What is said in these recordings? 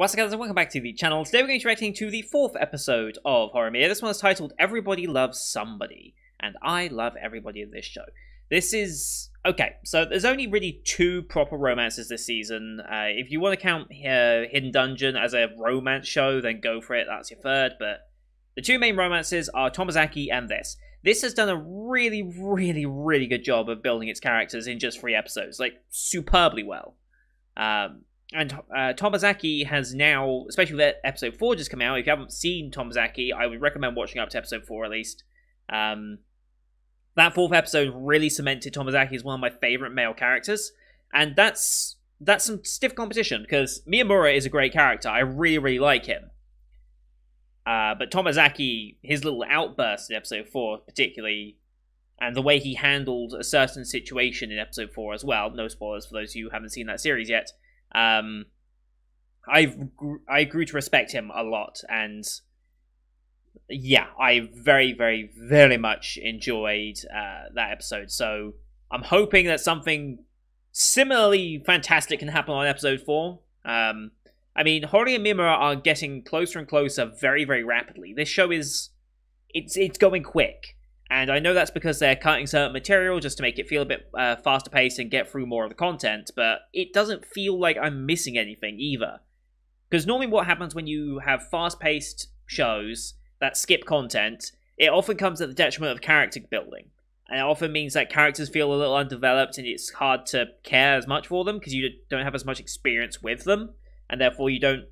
What's up guys and welcome back to the channel. Today we're going to be reacting to the 4th episode of Horimiya. This one is titled Everybody Loves Somebody, and I love everybody in this show. This is... okay, so there's only really 2 proper romances this season. If you want to count Hidden Dungeon as a romance show, then go for it, that's your 3rd, but the 2 main romances are Tomozaki and this. This has done a really good job of building its characters in just 3 episodes, like, superbly well. And Tomozaki has now, especially with episode 4 just come out, if you haven't seen Tomozaki, I would recommend watching up to episode 4 at least. That 4th episode really cemented Tomozaki as one of my favourite male characters, and that's some stiff competition, because Miyamura is a great character, I really like him. But Tomozaki, his little outburst in episode 4 particularly, and the way he handled a certain situation in episode 4 as well, no spoilers for those who haven't seen that series yet, I grew to respect him a lot, and yeah, I very much enjoyed that episode. So I'm hoping that something similarly fantastic can happen on episode 4. I mean, Hori and Mimura are getting closer and closer very rapidly. This show is it's going quick. And I know that's because they're cutting certain material just to make it feel a bit faster paced and get through more of the content, but it doesn't feel like I'm missing anything either. Because normally what happens when you have fast-paced shows that skip content, it often comes at the detriment of character building. And it often means that characters feel a little undeveloped and it's hard to care as much for them because you don't have as much experience with them, and therefore you don't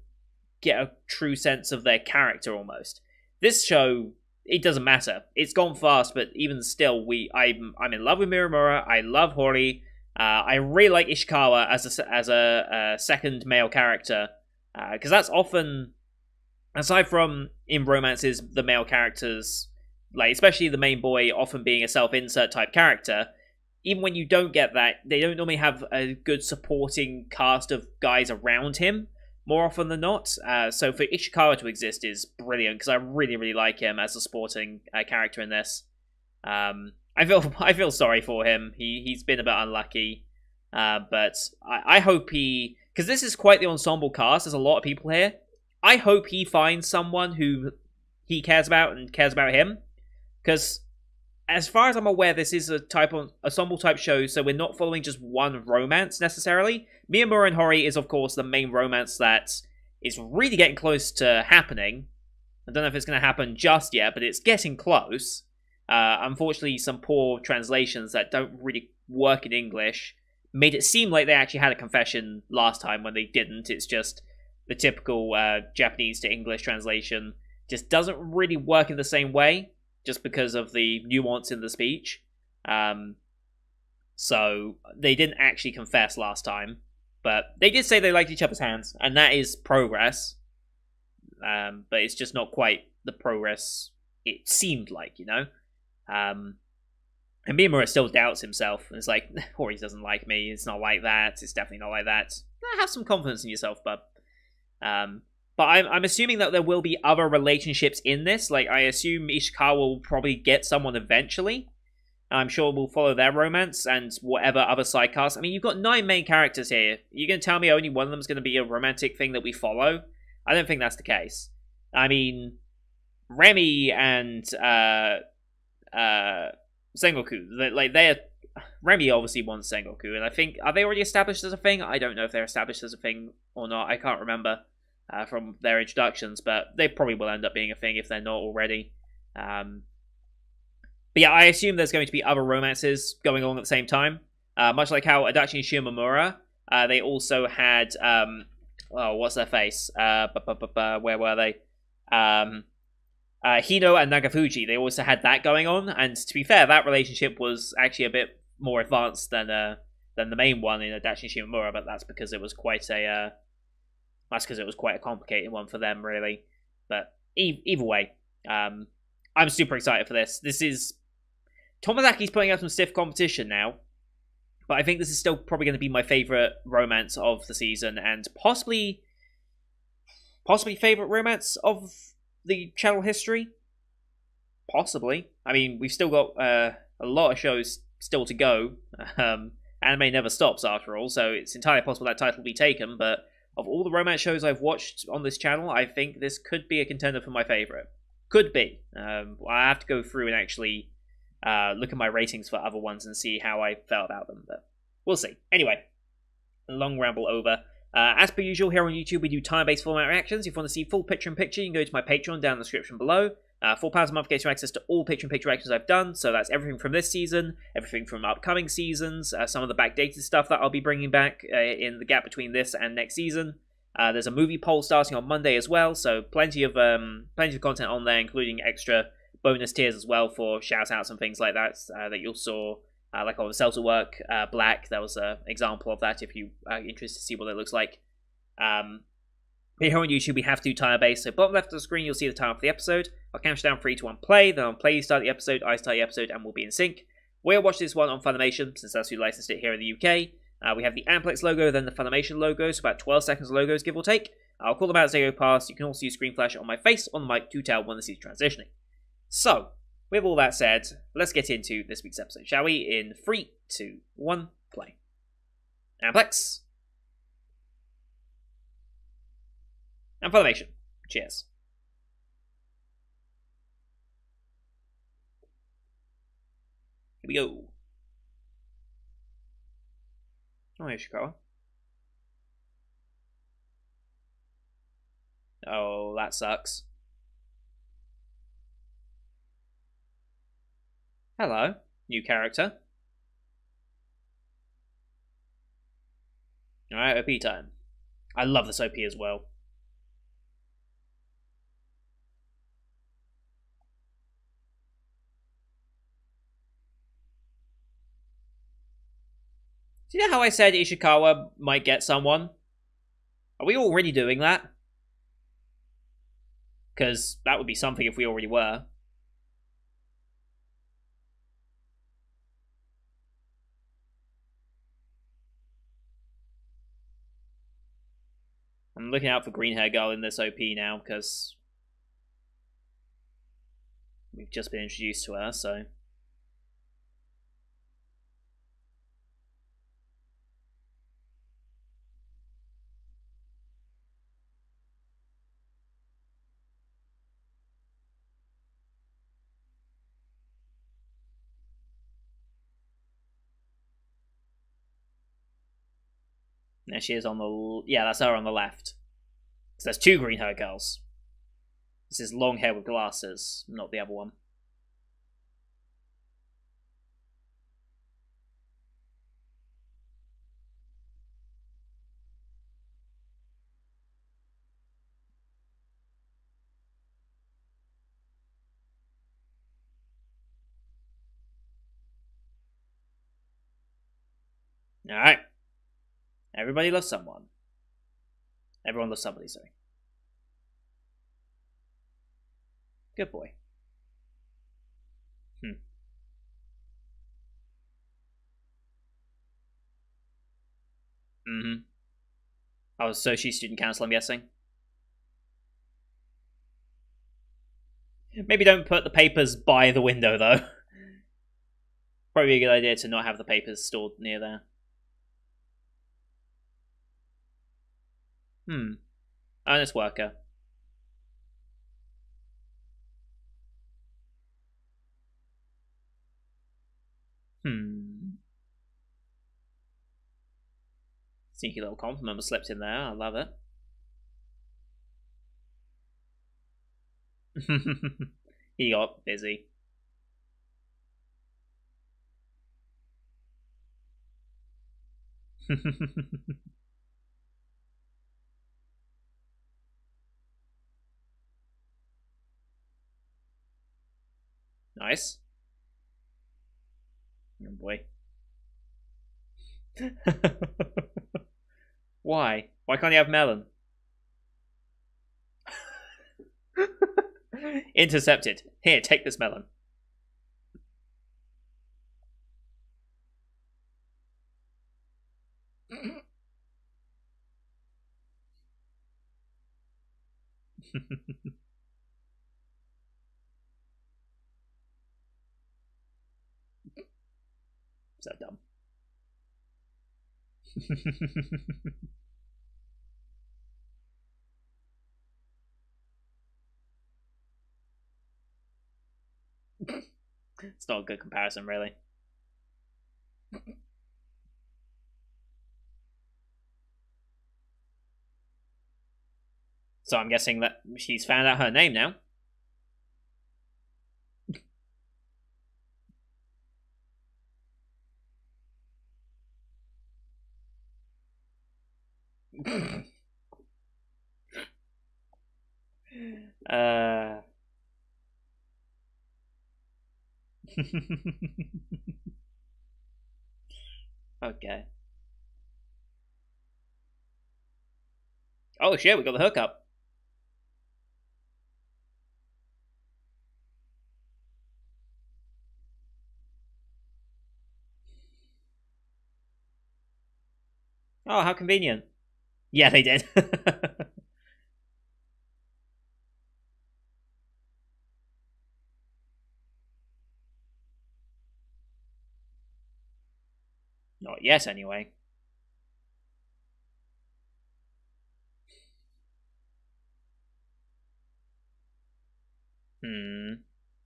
get a true sense of their character almost. This show... it doesn't matter. It's gone fast, but even still, I'm in love with Miramura. I love Hori. I really like Ishikawa as a second male character, because that's often, aside from in romances, the male characters, like especially the main boy, often being a self-insert type character. Even when you don't get that, they don't normally have a good supporting cast of guys around him. More often than not, so for Ishikawa to exist is brilliant because I really like him as a supporting character in this. I feel sorry for him. He's been a bit unlucky, but I hope because this is quite the ensemble cast. There's a lot of people here. I hope he finds someone who he cares about and cares about him, because as far as I'm aware, this is a ensemble type show, so we're not following just one romance necessarily. Miyamura and Hori is, of course, the main romance that is really getting close to happening. I don't know if it's going to happen just yet, but it's getting close. Unfortunately, some poor translations that don't really work in English made it seem like they actually had a confession last time when they didn't. It's just the typical Japanese to English translation just doesn't really work in the same way, just because of the nuance in the speech. So they didn't actually confess last time, but they did say they liked each other's hands, and that is progress. But it's just not quite the progress it seemed like, you know? And Mimura still doubts himself, and it's like, Hori doesn't like me, it's not like that, it's definitely not like that. Have some confidence in yourself, bub. But I'm assuming that there will be other relationships in this. Like, I assume Ishikawa will probably get someone eventually. I'm sure we'll follow their romance and whatever other side casts. I mean, you've got 9 main characters here. You're going to tell me only one of them is going to be a romantic thing that we follow? I don't think that's the case. I mean, Remy and Sengoku, Remy obviously wants Sengoku, and I think, are they already established as a thing? I don't know if they're established as a thing or not. I can't remember. From their introductions, but they probably will end up being a thing if they're not already. But yeah, I assume there's going to be other romances going on at the same time. Much like how Adachi and Shimamura, they also had, oh, what's their face? Where were they? Hino and Nagafuji, they also had that going on, and to be fair, that relationship was actually a bit more advanced than the main one in Adachi and Shimamura, but that's because it was quite a... that's because it was quite a complicated one for them, really. But either way, I'm super excited for this. This is... Tomozaki's putting out some stiff competition now, but I think this is still probably going to be my favourite romance of the season, and possibly favourite romance of the channel history? Possibly. I mean, we've still got a lot of shows still to go. Anime never stops, after all, so it's entirely possible that title will be taken, but... of all the romance shows I've watched on this channel, I think this could be a contender for my favorite. Could be. I have to go through and actually look at my ratings for other ones and see how I felt about them, but we'll see. Anyway, long ramble over. As per usual, here on YouTube, we do time-based format reactions. If you want to see full picture-in-picture, you can go to my Patreon down in the description below. £4 a month gets you access to all picture-in-picture reactions I've done, so that's everything from this season, everything from upcoming seasons, some of the backdated stuff that I'll be bringing back in the gap between this and next season. There's a movie poll starting on Monday as well, so plenty of content on there, including extra bonus tiers as well for shout-outs and things like that that you saw. Like on the Celtic Work Black, that was an example of that if you are interested to see what it looks like. Here on YouTube, we have to do time-based, so bottom left of the screen, you'll see the time for the episode. I'll count you down 3, 2, 1, play, then on play you start the episode, I start the episode, and we'll be in sync. We'll watch this one on Funimation, since that's who licensed it here in the UK. We have the Amplex logo, then the Funimation logo, so about 12 seconds of logos, give or take. I'll call them out as they go past. You can also use screen flash on my face on the mic to tell when the scene's transitioning. So, with all that said, let's get into this week's episode, shall we? In 3, 2, 1, play. Amplex. And Funimation. Cheers. Here we go. Oh, here's Ishikawa. Oh, that sucks. Hello, new character. Alright, OP time. I love this OP as well. Do you know how I said Ishikawa might get someone? Are we already doing that? Because that would be something if we already were. I'm looking out for green hair girl in this OP now because we've just been introduced to her, so. There she is on the... Yeah, that's her on the left. So there's 2 green hair girls. This is long hair with glasses, not the other one. Alright. Everybody loves someone. Everyone loves somebody, sorry. Good boy. Oh, so she's student council, I'm guessing. Maybe don't put the papers by the window, though. Probably a good idea to not have the papers stored near there. Honest worker. Sneaky little compliment was slipped in there. I love it. He got busy. Nice. Oh boy. Why? Why can't he have melon? Intercepted. Here, take this melon. So dumb. It's not a good comparison, really. So I'm guessing that she's found out her name now. uh. Okay. Oh shit, we got the hookup. Oh, how convenient. Yeah, they did. Not yet, anyway. Hmm.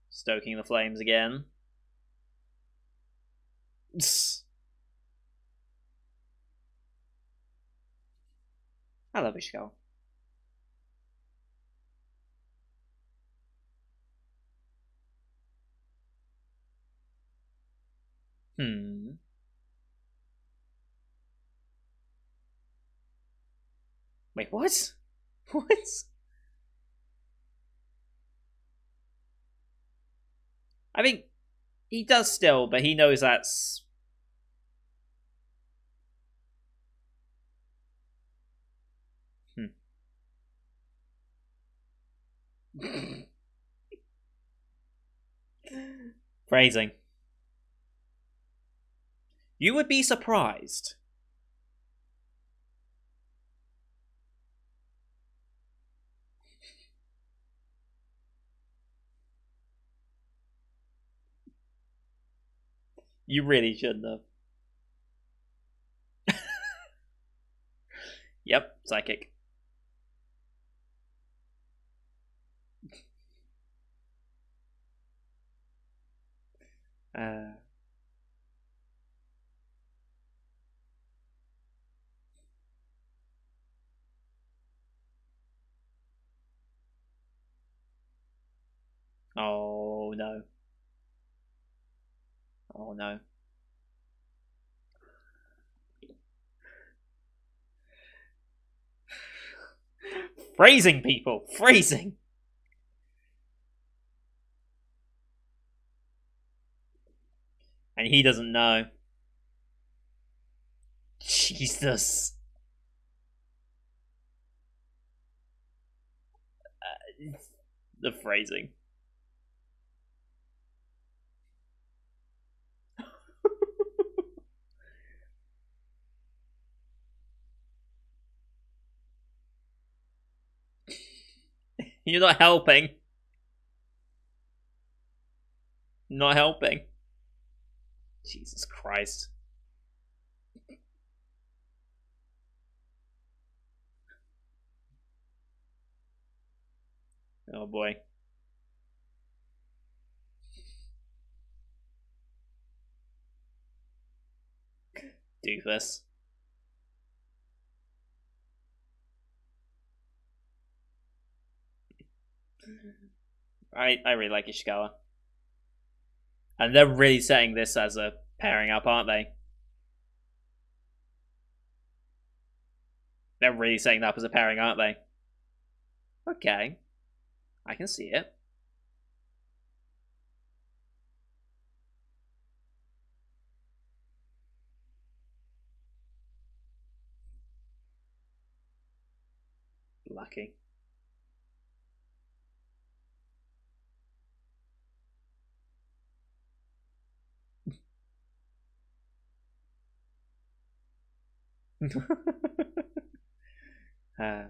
Stoking the flames again. I love Ishikawa. Hmm. Wait, what? What? I mean, he does still, but he knows that's. Hmm. Phrasing. You would be surprised. You really shouldn't have. Yep, psychic. Uh, oh no. Oh no. Phrasing, people! Phrasing! And he doesn't know. Jesus. The phrasing. You're not helping. Not helping. Jesus Christ. Oh boy. Doofus. I really like Ishikawa. And they're really setting this as a pairing up, aren't they? They're really setting that up as a pairing, aren't they? Okay. I can see it. Lucky. uh,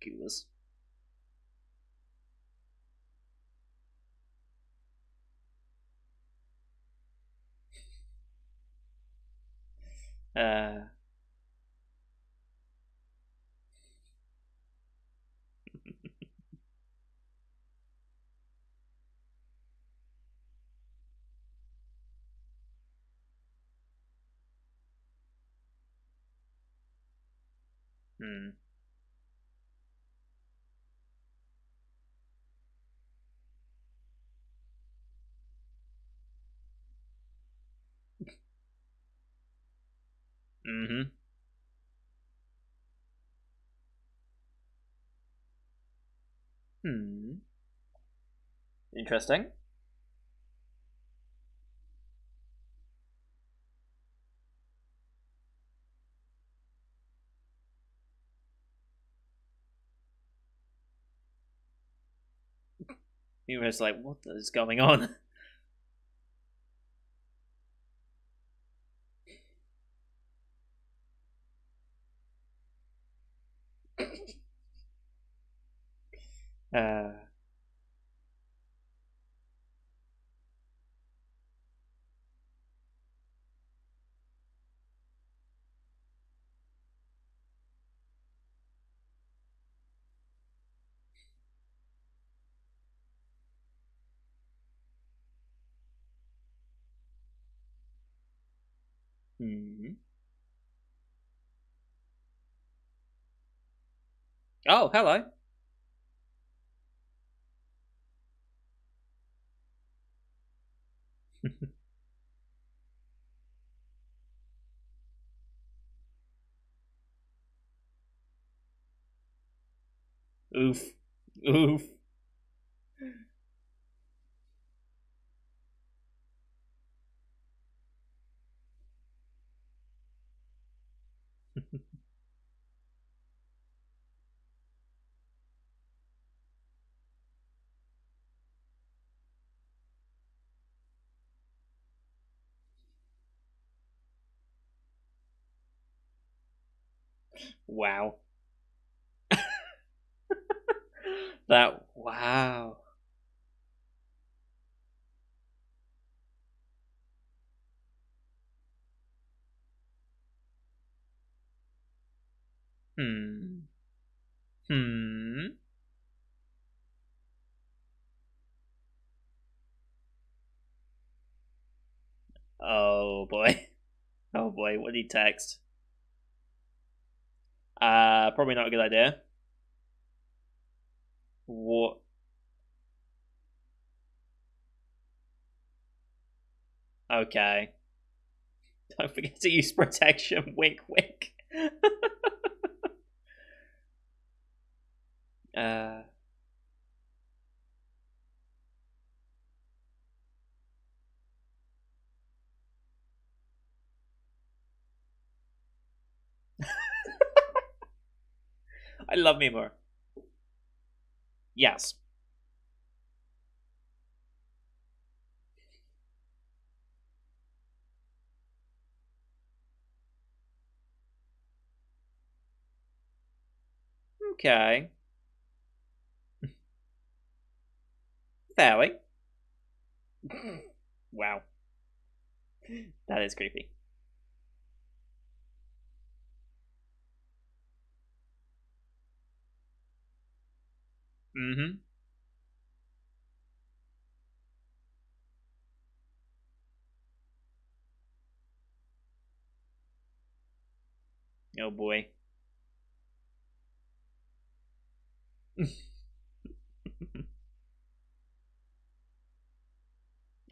Goobers. Uh, hmm. Mm-hmm. Hmm. Interesting. He was like, "What is going on?" Uh. Hmm. Oh, hello. Oof. Oof. Wow. That. Wow. Hmm. Hmm. Oh boy. Oh boy. What did he text? Probably not a good idea. What? Okay. Don't forget to use protection. Wink, wink. uh. I love me more. Yes. Okay. Fairly. Wow. That is creepy. Mm-hmm. Oh boy.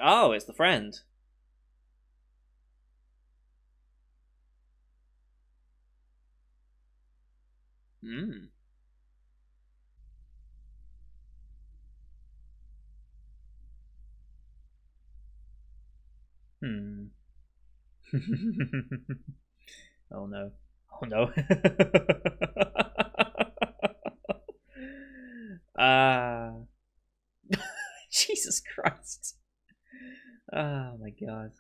Oh, it's the friend. Hmm. Hmm. Oh no. Oh no. Ah. Jesus Christ. Oh my god.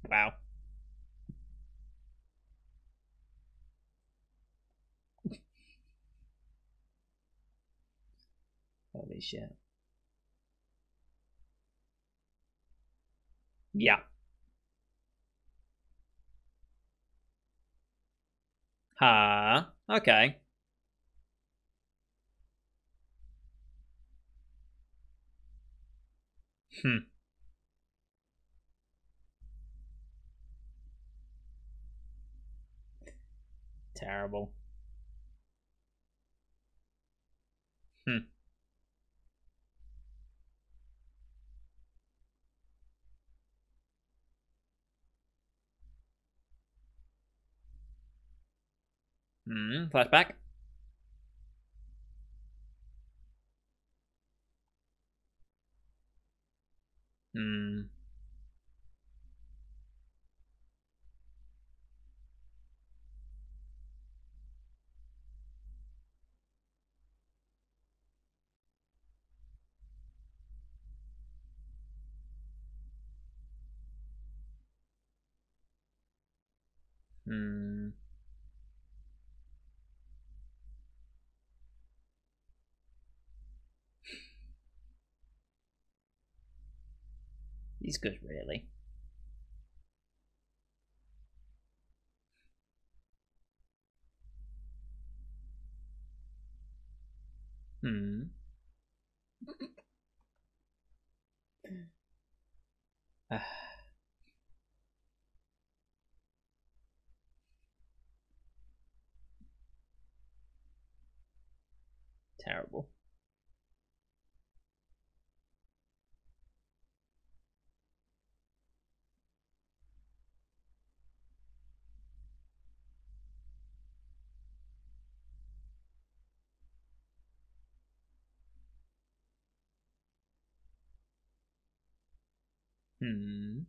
Wow. Holy shit. Yeah. Okay. Hmm. Terrible. Hmm. Hmm. Flashback. Hmm. Hmm. He's good, really. Hmm. Terrible. Hmm.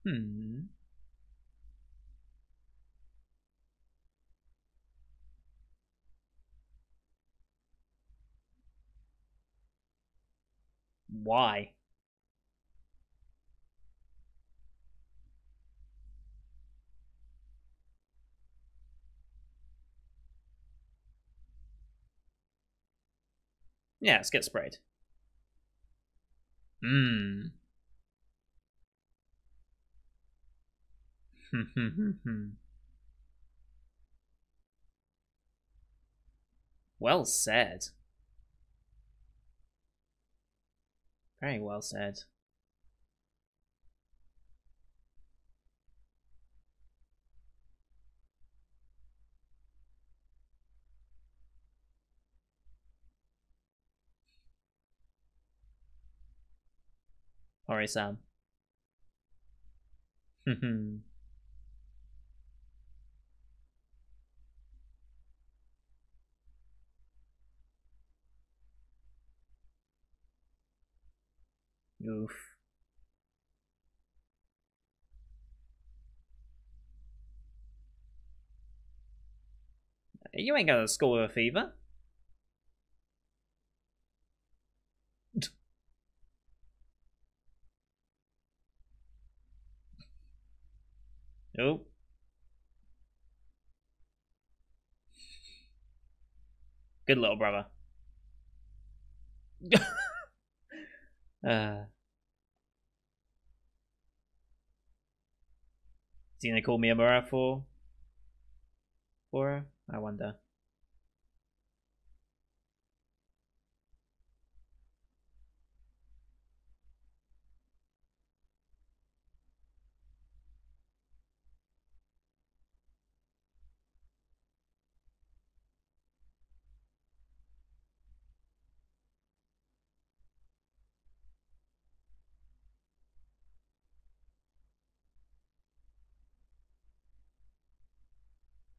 Hmm. Why? Yeah, let's get sprayed. Hmm. Well said. Very well said. Hori-san. Oof. You ain't got a score of a fever. Oh. Good little brother. uh, is he gonna call Miyamura for her? I wonder.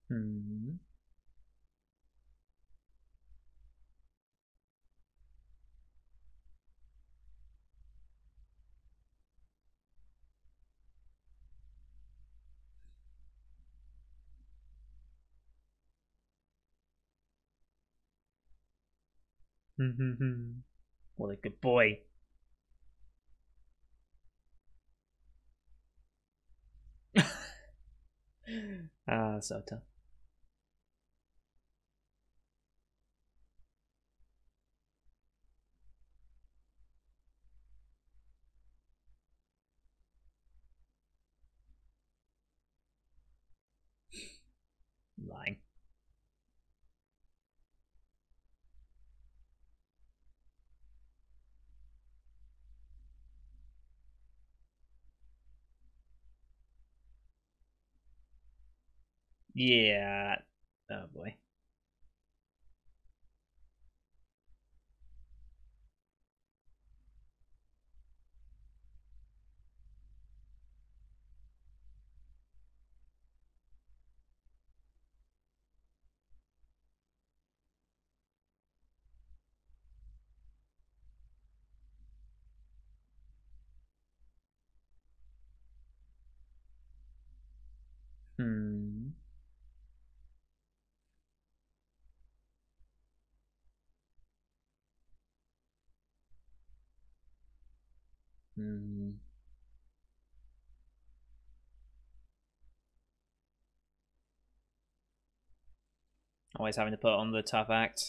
Hmm. What a good boy. Ah, Sota. Yeah. Oh boy. Hmm. Hmm. Always having to put on the tough act.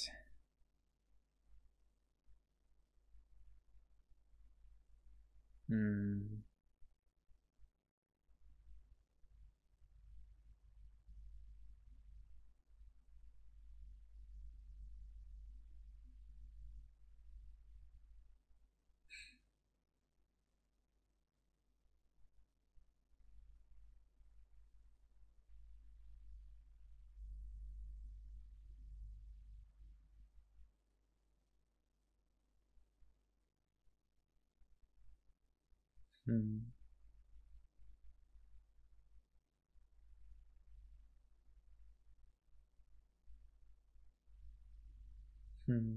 Hmm. Hmm. Hmm.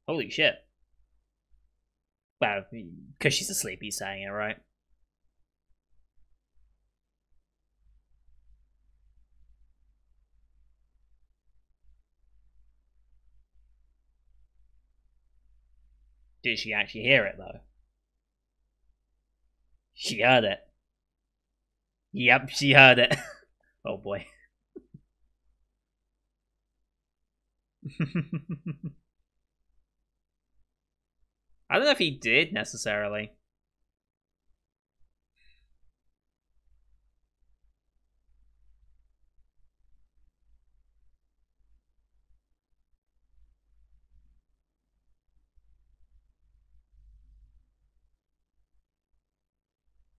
Holy shit. Well, because she's asleep, he's saying it, right? Did she actually hear it, though? She heard it. Yep, she heard it. Oh boy. I don't know if he did necessarily.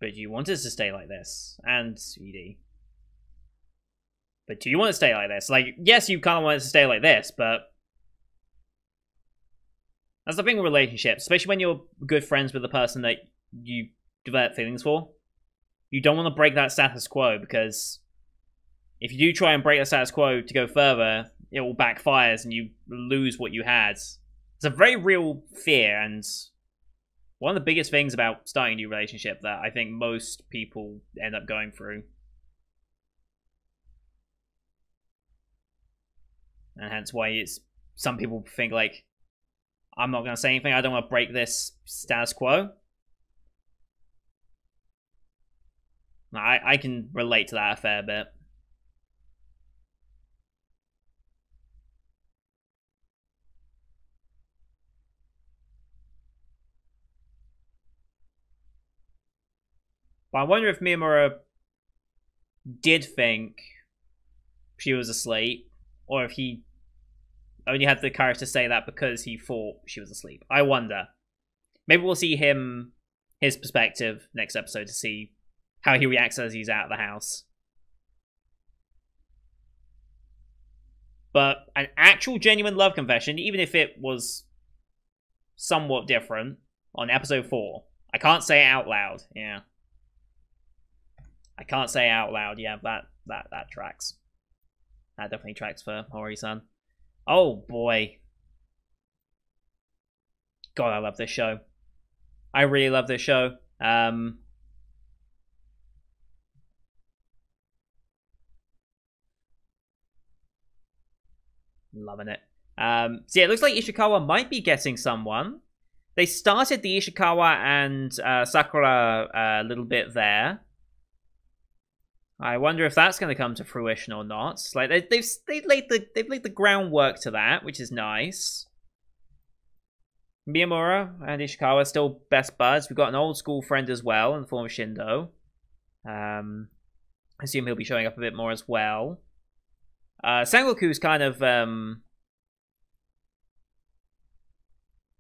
But you want us to stay like this. And sweetie. But do you want to stay like this? Like, yes, you kind of want us to stay like this, but that's the thing with relationships, especially when you're good friends with the person that you develop feelings for. You don't want to break that status quo, because if you do try and break the status quo to go further, it all backfires and you lose what you had. It's a very real fear, and one of the biggest things about starting a new relationship that I think most people end up going through. And hence why it's some people think like, I'm not going to say anything, I don't want to break this status quo. I can relate to that a fair bit. But I wonder if Mimura did think she was asleep, or if he only had the courage to say that because he thought she was asleep. I wonder. Maybe we'll see his perspective next episode to see how he reacts as he's out of the house. But an actual genuine love confession, even if it was somewhat different, on episode 4. I can't say it out loud. Yeah. I can't say it out loud. Yeah, that tracks. That definitely tracks for Hori-san. Oh boy. God, I love this show. I really love this show. Loving it. So yeah, it looks like Ishikawa might be getting someone. They started the Ishikawa and Sakura a little bit there. I wonder if that's going to come to fruition or not. Like they've laid the groundwork to that, which is nice. Miyamura and Ishikawa are still best buds. We've got an old school friend as well in the form of Shindo. I assume he'll be showing up a bit more as well. Sengoku's kind of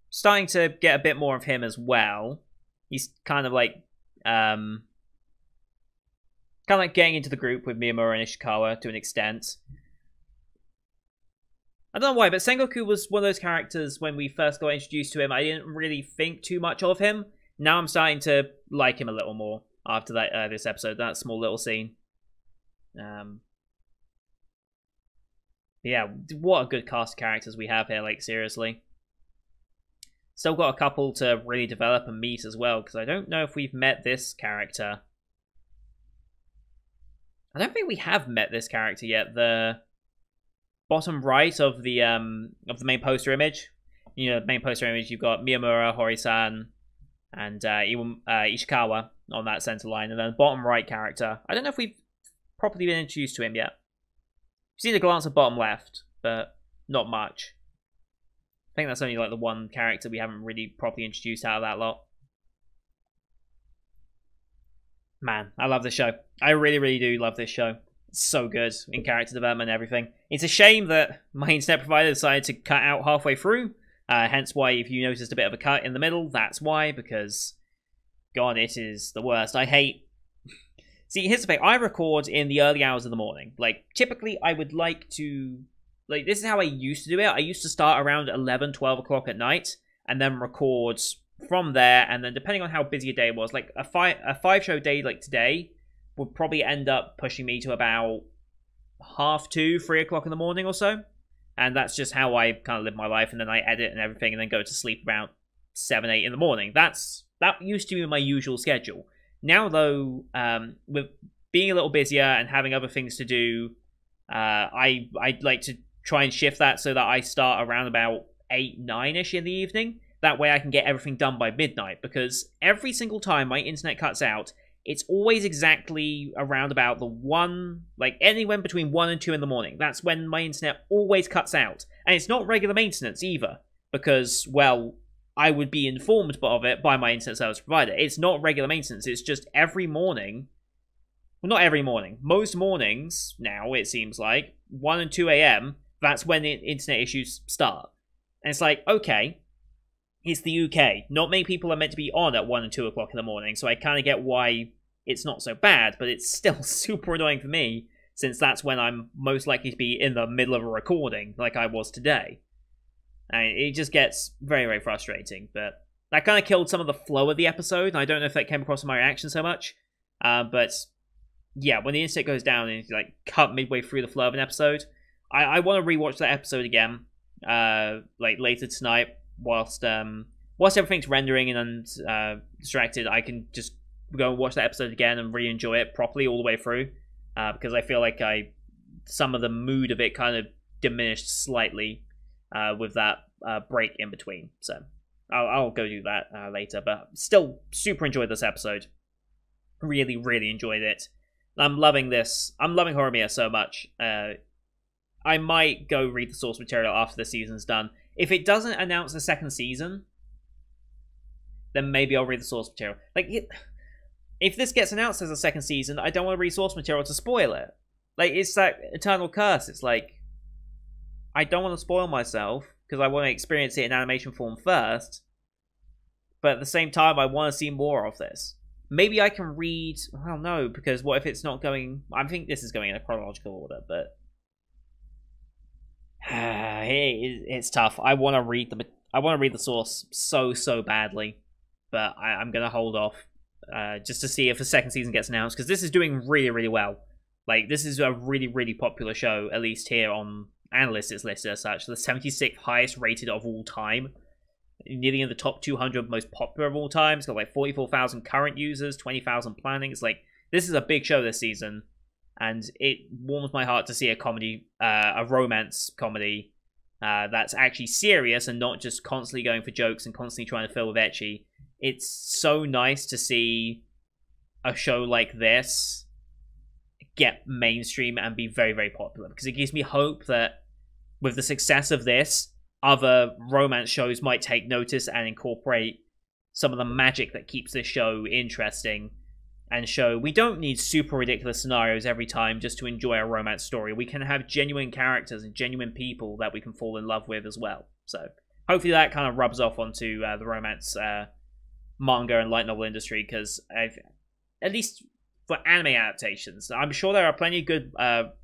starting to get a bit more of him as well. He's kind of like getting into the group with Miyamura and Ishikawa to an extent. I don't know why, but Sengoku was one of those characters when we first got introduced to him. I didn't really think too much of him. Now I'm starting to like him a little more after that this episode, that small little scene. Yeah, what a good cast of characters we have here, like, seriously. Still got a couple to really develop and meet as well, because I don't know if we've met this character. I don't think we have met this character yet. The bottom right of the main poster image. You know, the main poster image, you've got Miyamura, Hori-san, and Ishikawa on that center line. And then the bottom right character. I don't know if we've properly been introduced to him yet. We've seen a glance at bottom left, but not much. I think that's only like the one character we haven't really properly introduced out of that lot. Man, I love this show. I really, really do love this show. It's so good in character development and everything. It's a shame that my internet provider decided to cut out halfway through. Hence why if you noticed a bit of a cut in the middle, that's why. Because, God, it is the worst. I hate... See, here's the thing. I record in the early hours of the morning. Like, typically I would like to... Like, this is how I used to do it. I used to start around 11, 12 o'clock at night. And then record from there. And then depending on how busy a day was, like a five-show day like today would probably end up pushing me to about 2:30, 3 o'clock in the morning or so. And that's just how I kind of live my life. And then I edit and everything and then go to sleep about 7, 8 in the morning. That used to be my usual schedule. Now, though, with being a little busier and having other things to do, I'd like to try and shift that so that I start around about 8, 9-ish in the evening. That way I can get everything done by midnight. Because every single time my internet cuts out, it's always exactly around about the 1, like anywhere between 1 and 2 in the morning. That's when my internet always cuts out. And it's not regular maintenance either. Because, well, I would be informed of it by my internet service provider. It's not regular maintenance. It's just every morning. Well, not every morning. Most mornings now, it seems like, 1 and 2 a.m., that's when the internet issues start. And it's like, okay, it's the UK. Not many people are meant to be on at 1 and 2 o'clock in the morning, so I kind of get why it's not so bad, but it's still super annoying for me, since that's when I'm most likely to be in the middle of a recording, like I was today. And it just gets very, very frustrating, but that kind of killed some of the flow of the episode, and I don't know if that came across in my reaction so much, but yeah, when the internet goes down and it's like cut midway through the flow of an episode, I want to rewatch that episode again, like later tonight, whilst everything's rendering and I'm distracted. I can just go and watch that episode again and really enjoy it properly all the way through, because I feel like some of the mood of it kind of diminished slightly with that break in between. So I'll go do that later, but still super enjoyed this episode. Really, really enjoyed it. I'm loving this. I'm loving Horimiya so much. I might go read the source material after the season's done. If it doesn't announce a second season, then maybe I'll read the source material. Like, if this gets announced as a second season, I don't want to read source material to spoil it. Like, it's that eternal curse. It's like, I don't want to spoil myself, because I want to experience it in animation form first. But at the same time, I want to see more of this. Maybe I can read... I don't know, because what if it's not going... I think this is going in a chronological order, but... it's tough. I want to read the source so badly, but I'm gonna hold off just to see if a second season gets announced, because this is doing really, really well. Like, this is a really, really popular show, at least here on Analysts it's listed as such. The 76th highest rated of all time, nearly in the top 200 most popular of all time. It's got like 44,000 current users, 20,000 planning. It's like, this is a big show this season. And it warms my heart to see a comedy, a romance comedy, that's actually serious and not just constantly going for jokes and constantly trying to fill with ecchi. It's so nice to see a show like this get mainstream and be very, very popular, because it gives me hope that with the success of this, other romance shows might take notice and incorporate some of the magic that keeps this show interesting, and show we don't need super ridiculous scenarios every time just to enjoy a romance story. We can have genuine characters and genuine people that we can fall in love with as well. So hopefully that kind of rubs off onto the romance manga and light novel industry, because at least for anime adaptations, I'm sure there are plenty of good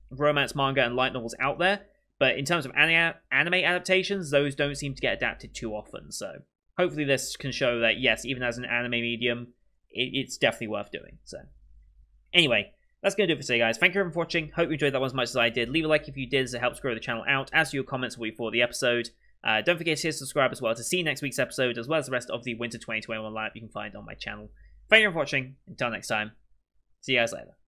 romance manga and light novels out there, but in terms of anime adaptations, those don't seem to get adapted too often. So hopefully this can show that, yes, even as an anime medium, it's definitely worth doing. So anyway, that's going to do it for today, guys. Thank you everyone for watching. Hope you enjoyed that one as much as I did. Leave a like if you did, as it helps grow the channel out. As do your comments will be for the episode. Don't forget to hit subscribe as well to see next week's episode, as well as the rest of the Winter 2021 lineup you can find on my channel. Thank you for watching. Until next time, see you guys later.